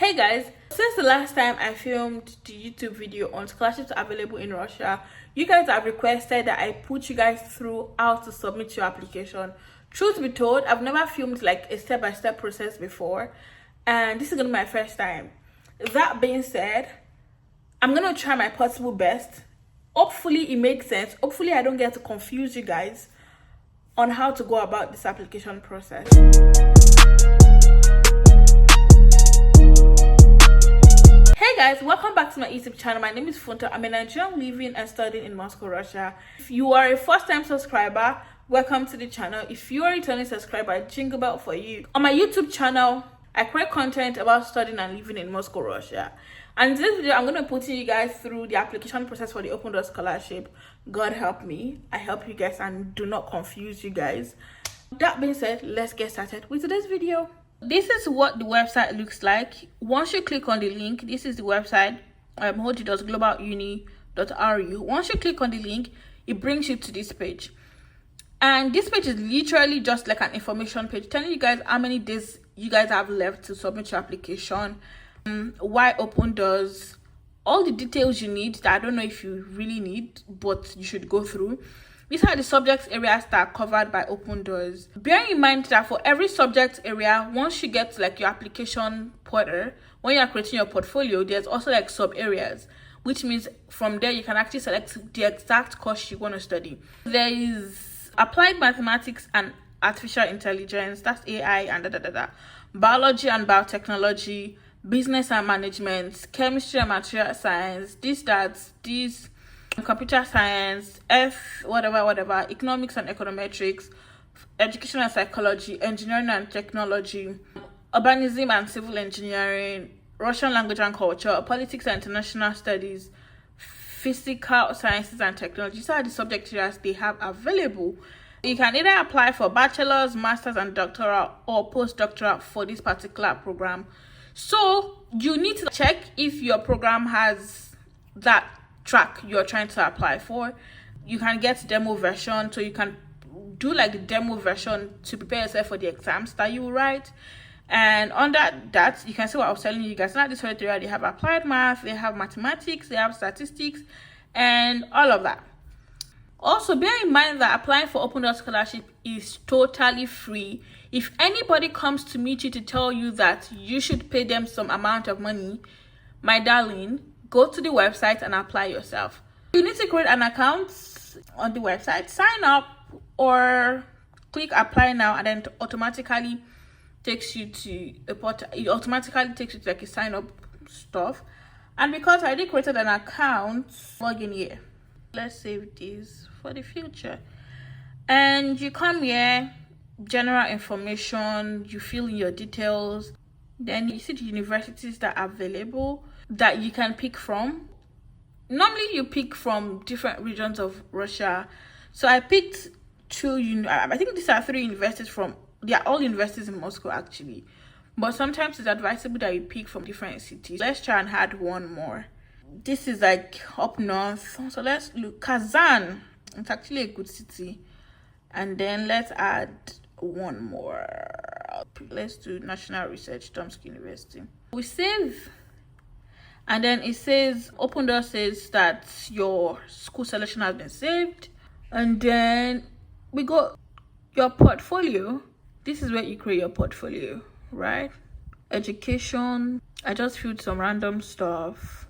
Hey guys, since the last time I filmed the YouTube video on scholarships available in Russia, you guys have requested that I put you guys through how to submit your application. Truth be told, I've never filmed like a step-by-step process before, and this is gonna be my first time. That being said, I'm gonna try my possible best. Hopefully it makes sense. Hopefully I don't get to confuse you guys on how to go about this application process. Hey guys, welcome back to my YouTube channel. My name is Funta. I'm a Nigerian living and studying in Moscow, Russia. If you are a first-time subscriber, welcome to the channel. If you are a returning subscriber, jingle bell for you. On my YouTube channel, I create content about studying and living in Moscow, Russia. And in this video, I'm going to put you guys through the application process for the Open Door Scholarship. God help me. I help you guys and do not confuse you guys. That being said, let's get started with today's video. This is what the website looks like. Once you click on the link, this is the website, hojidos.globaluni.ru. Once you click on the link, it brings you to this page. And this page is literally just like an information page telling you guys how many days you guys have left to submit your application, why Open Doors, all the details you need that I don't know if you really need, but you should go through. These are the subject areas that are covered by Open Doors. Bear in mind that for every subject area, once you get to like your application portal, when you are creating your portfolio, there's also like sub areas, which means from there you can actually select the exact course you want to study. There is applied mathematics and artificial intelligence, that's AI, and biology and biotechnology, business and management, chemistry and material science, computer science, whatever, economics and econometrics, education and psychology, engineering and technology, urbanism and civil engineering, Russian language and culture, politics and international studies, physical sciences and technology. These are the subject areas they have available. You can either apply for bachelor's, master's and doctoral or postdoctoral for this particular program. So you need to check if your program has that track you're trying to apply for. You can get demo version, so you can do like the demo version to prepare yourself for the exams that you will write. And under that, you can see what I was telling you guys. Not this whole area, they have applied math, they have mathematics, they have statistics, and all of that. Also, bear in mind that applying for Open Door Scholarship is totally free. If anybody comes to meet you to tell you that you should pay them some amount of money, my darling, go to the website and apply yourself. You need to create an account on the website, sign up, or click apply now, and then it automatically takes you to a portal. It automatically takes you to like a sign up stuff. And because I already created an account, log in here. Let's save this for the future. And you come here, general information, you fill in your details. Then you see the universities that are available that you can pick from. Normally you pick from different regions of Russia. So I picked I think these are 3 universities they are all universities in Moscow actually. But sometimes it's advisable that you pick from different cities. Let's try and add one more. This is like up north. So let's look. Kazan. It's actually a good city. And then let's add one more. Let's do National Research Tomsk University. We save. And then it says, Open Door says that your school selection has been saved. And then we go your portfolio. This is where you create your portfolio, right? Education. I just filled some random stuff.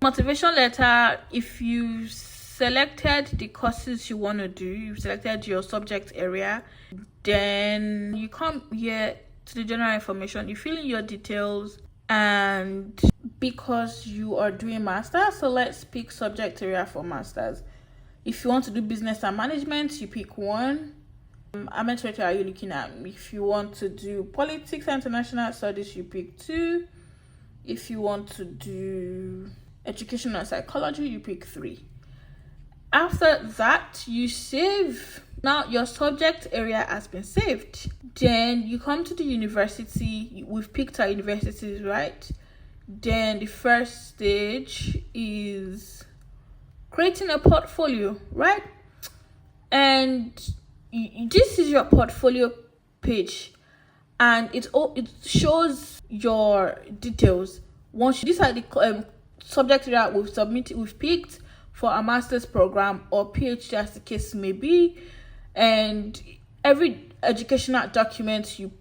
Motivation letter. If you selected the courses you want to do, you've selected your subject area, then you come here to the general information. You fill in your details, and because you are doing masters, so let's pick subject area for masters. If you want to do business and management, you pick one. How much are you looking at? If you want to do politics and international studies, you pick 2. If you want to do education and psychology, you pick 3. After that, you save. Now your subject area has been saved. Then you come to the university. We've picked our universities, right? Then the first stage is creating a portfolio, right? And this is your portfolio page. and it shows your details. These are the subject area we've picked for a master's program or PhD, as the case may be, and every educational document you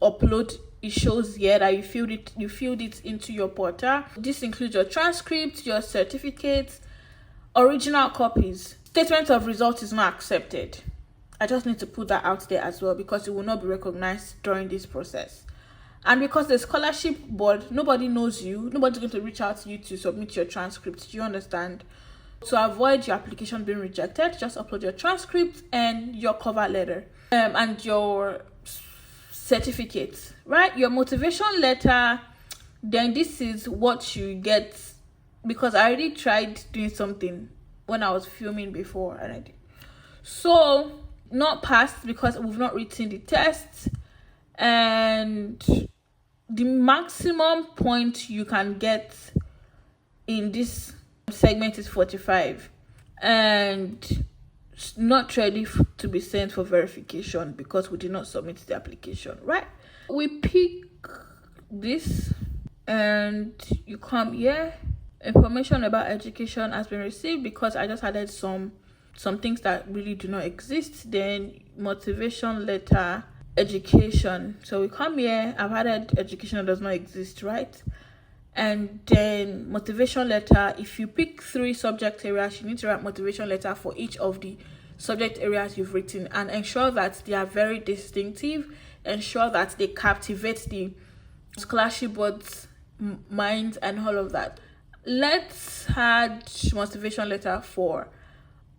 upload, it shows here that you filled it into your portal. This includes your transcript, your certificates, original copies. Statement of result is not accepted. I just need to put that out there as well, because it will not be recognized during this process. And because the scholarship board, nobody knows you, nobody's going to reach out to you to submit your transcript. Do you understand? To avoid your application being rejected, just upload your transcript and your cover letter and your certificate, right? Your motivation letter. Then this is what you get, because I already tried doing something when I was filming before and I did. So not passed because we've not written the test, and the maximum point you can get in this segment is 45, and not ready to be sent for verification because we did not submit the application, right? We pick this and you come here. Information about education has been received, because I just added some things that really do not exist. Then motivation letter, education. So we come here, I've added education that does not exist, right? And then motivation letter. If you pick 3 subject areas, you need to write motivation letter for each of the subject areas you've written, and ensure that they are very distinctive. Ensure that they captivate the scholarship board's mind and all of that. Let's add motivation letter for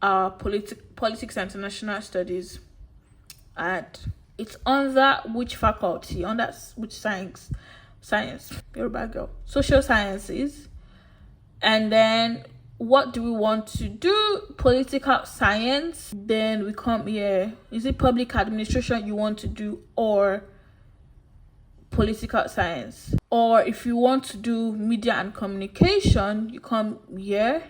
our politics and international studies. It's under which faculty? Under which science? Yoruba girl. Social sciences. And then what do we want to do? Political science. Then we come here. Is it public administration you want to do, or political science? Or if you want to do media and communication, you come here,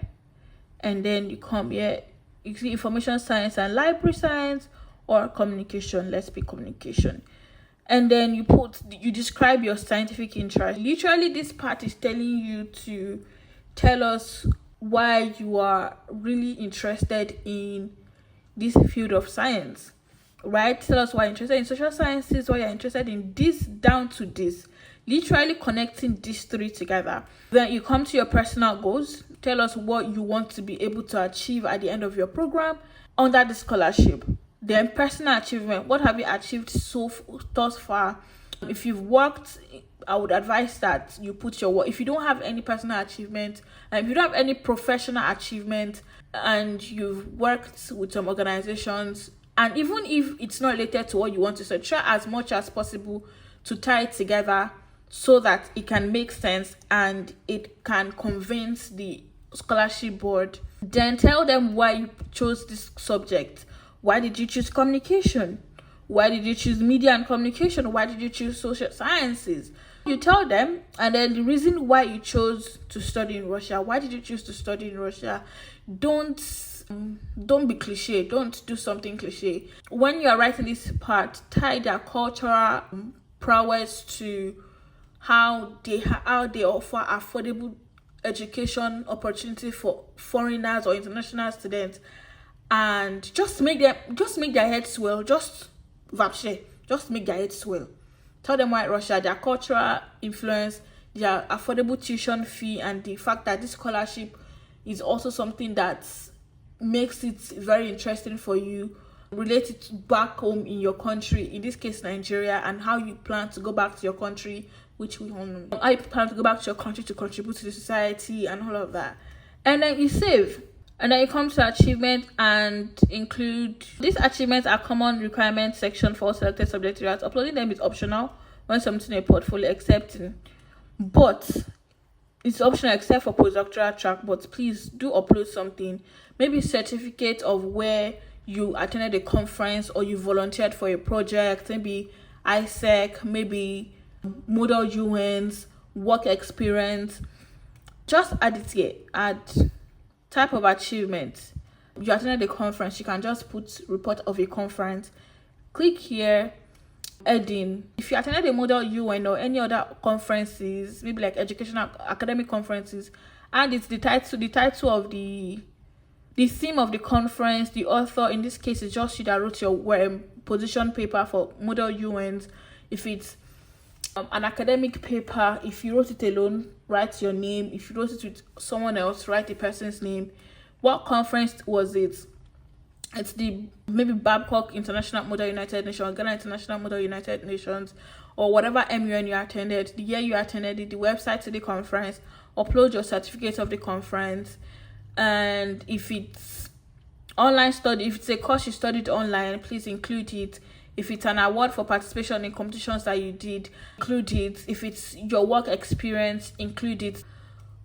and then you come here. You see information science and library science, or communication. Let's pick communication. And then you describe your scientific interest. Literally, this part is telling you to tell us why you are really interested in this field of science, right? Tell us why you're interested in social sciences, why you're interested in this, down to this. Literally connecting these 3 together. Then you come to your personal goals. Tell us what you want to be able to achieve at the end of your program under the scholarship. Then personal achievement. What have you achieved thus far? If you've worked, I would advise that you put your work. If you don't have any personal achievement, and if you don't have any professional achievement, and you've worked with some organizations, and even if it's not related to what you want to say, try as much as possible to tie it together so that it can make sense and it can convince the scholarship board. Then tell them why you chose this subject. Why did you choose communication? Why did you choose media and communication? Why did you choose social sciences? You tell them, and then the reason why you chose to study in Russia. Why did you choose to study in Russia? Don't be cliche. Don't do something cliche. When you are writing this part, tie their cultural prowess to how they offer affordable education opportunity for foreigners or international students, and just make their heads swell. Just make their heads swell. Tell them why Russia, their cultural influence, their affordable tuition fee, and the fact that this scholarship is also something that makes it very interesting for you. Relate it back home in your country, in this case Nigeria, and how you plan to go back to your country, which we all know. How you plan to go back to your country to contribute to the society and all of that. And then you save. And then you come to achievement and include these achievements are common requirements section for selected subject areas. Uploading them is optional when submitting a portfolio, but it's optional except for postdoctoral track. But please do upload something, maybe certificate of where you attended a conference or you volunteered for a project, maybe ISEC, maybe model UNs, work experience. Just add it here. Add type of achievement. You attended a conference, you can just put report of a conference. Click here, Heading. If you attended a model UN or any other conferences, maybe like educational academic conferences, and it's the title of the theme of the conference, the author, in this case is just you that wrote your position paper for model UNs. If it's an academic paper, if you wrote it alone, write your name. If you wrote it with someone else, write the person's name. What conference was it? It's the maybe Babcock International Model United Nations, Ghana International Model United Nations, or whatever MUN you attended, the year you attended it, the website to the conference, upload your certificate of the conference. And if it's online study, if it's a course you studied online, please include it. If it's an award for participation in competitions that you did, include it. If it's your work experience, include it.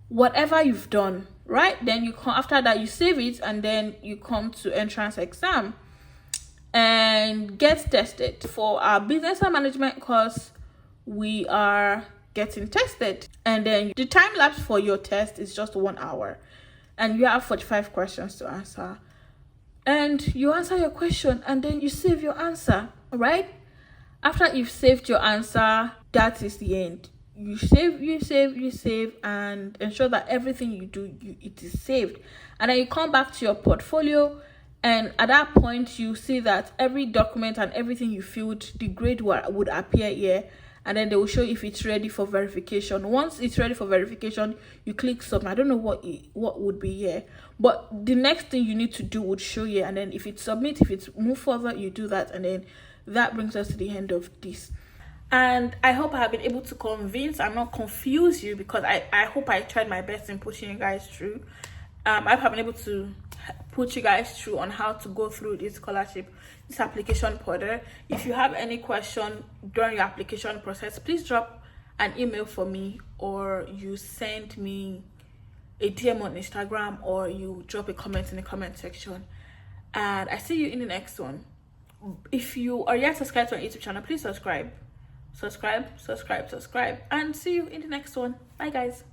Whatever you've done, right? Then you come after that, you save it, and then you come to entrance exam and get tested. For our business and management course, we are getting tested, and then the time lapse for your test is just 1 hour, and you have 45 questions to answer. And you answer your question, and then you save your answer, right? After you've saved your answer, that is the end. You save, and ensure that everything you do, it is saved. And then you come back to your portfolio, and at that point, you see that every document and everything you filled, the grade would appear here, and then they will show if it's ready for verification. Once it's ready for verification, you click submit. I don't know what would be here, but the next thing you need to do would show here, and then if it's submit, if it's move further, you do that, and then that brings us to the end of this. And I hope I have been able to convince and not confuse you, because I hope I tried my best in pushing you guys through. I hope I've been able to put you guys through on how to go through this scholarship, this application portal. If you have any question during your application process, please drop an email for me, or you send me a DM on Instagram, or you drop a comment in the comment section. And I see you in the next one. If you are yet subscribed to our YouTube channel, please subscribe, and see you in the next one. Bye guys.